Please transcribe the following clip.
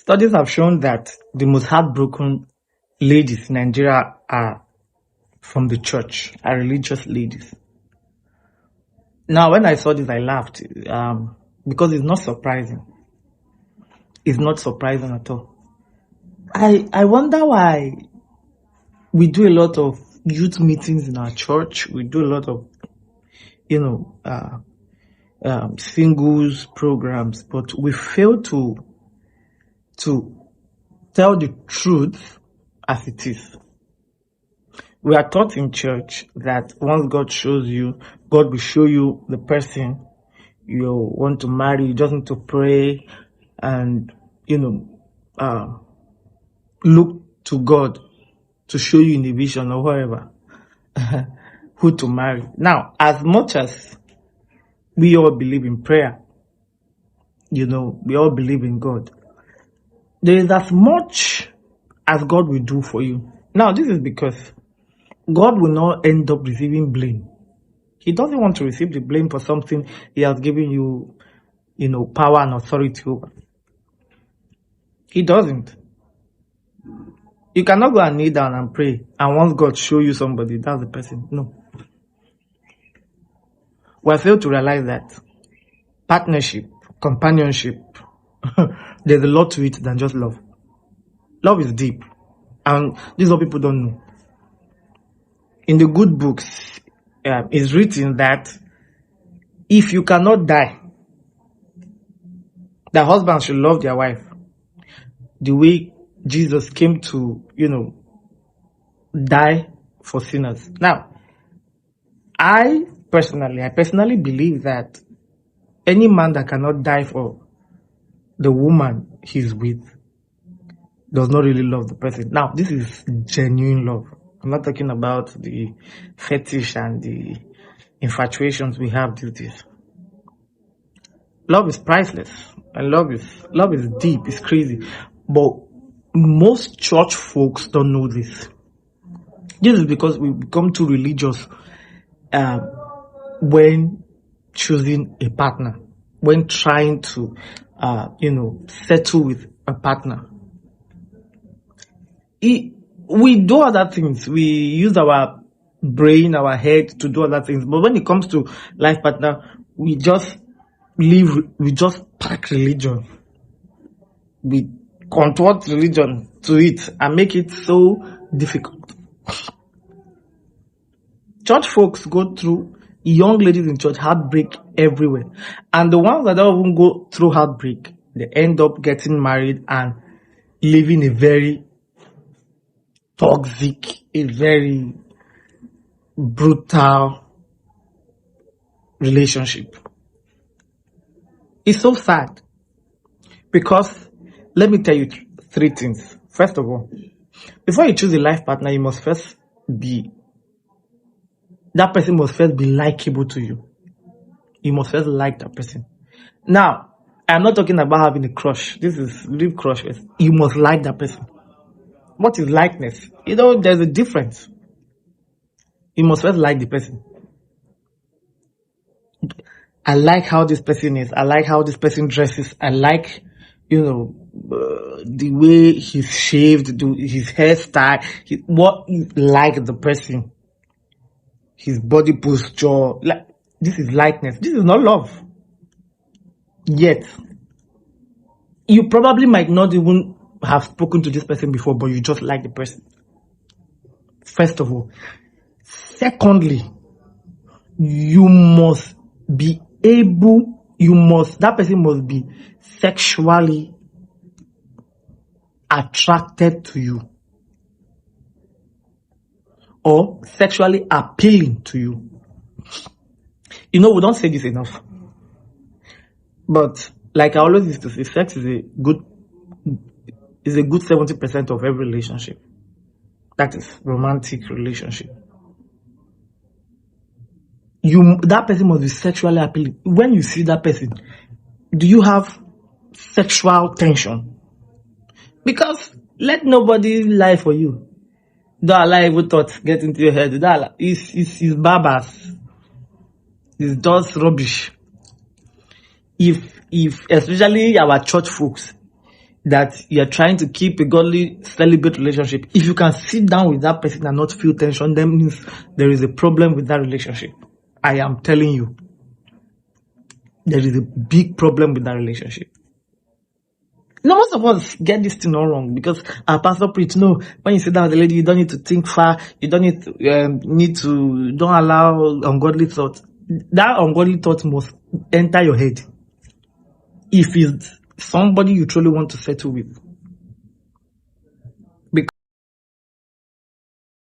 Studies have shown that the most heartbroken ladies in Nigeria are from the church, are religious ladies. Now, when I saw this, I laughed because it's not surprising. It's not surprising at all. I wonder why we do a lot of youth meetings in our church. We do a lot of, singles programs, but we fail to tell the truth as it is. We are taught in church that once God shows you, God will show you the person you want to marry. You just need to pray and, look to God to show you in a vision or whatever who to marry. Now, as much as we all believe in prayer, we all believe in God, there is as much as God will do for you. Now, this is because God will not end up receiving blame. He doesn't want to receive the blame for something He has given you, power and authority over. He doesn't. You cannot go and kneel down and pray, and once God show you somebody, that's the person. No. We fail to realize that partnership, companionship, there's a lot to it than just love. Love is deep, and this is what people don't know. In the good books, it's written that if you cannot die, the husband should love their wife the way Jesus came to, die for sinners. Now, I personally believe that any man that cannot die for the woman he's with does not really love the person. Now, this is genuine love. I'm not talking about the fetish and the infatuations we have these days. Love is priceless, and love is deep, it's crazy. But most church folks don't know this. This is because we become too religious when choosing a partner, when trying to, settle with a partner. We do other things. We use our brain, our head to do other things. But when it comes to life partner, we just pack religion. We contort religion to it and make it so difficult. Church folks go through, young ladies in church, heartbreak everywhere. And the ones that don't even go through heartbreak, they end up getting married and living a very toxic, a very brutal relationship. It's so sad because let me tell you three things. First of all, before you choose a life partner, that person must first be likable to you. You must first like that person. Now, I'm not talking about having a crush. This is leave crush. You must like that person. What is likeness? There's a difference. You must first like the person. I like how this person is. I like how this person dresses. I like, the way he's shaved, his hairstyle, what you like the person, his body posture. This is likeness. This is not love. Yet, you probably might not even have spoken to this person before, but you just like the person. First of all. Secondly, you must be that person must be sexually attracted to you or sexually appealing to you. We don't say this enough. But like I always used to say, sex is a good 70% of every relationship. That is romantic relationship. That person must be sexually appealing. When you see that person, do you have sexual tension? Because let nobody lie for you. Don't allow evil thoughts get into your head. It's barbers. It's just rubbish. If especially our church folks, that you're trying to keep a godly, celibate relationship, if you can sit down with that person and not feel tension, then means there is a problem with that relationship. I am telling you, there is a big problem with that relationship. Now, most of us get this thing all wrong because our pastor preach, no, when you sit down with a lady, you don't need to think far, you don't don't allow ungodly thoughts. That ungodly thought must enter your head. If it's somebody you truly want to settle with,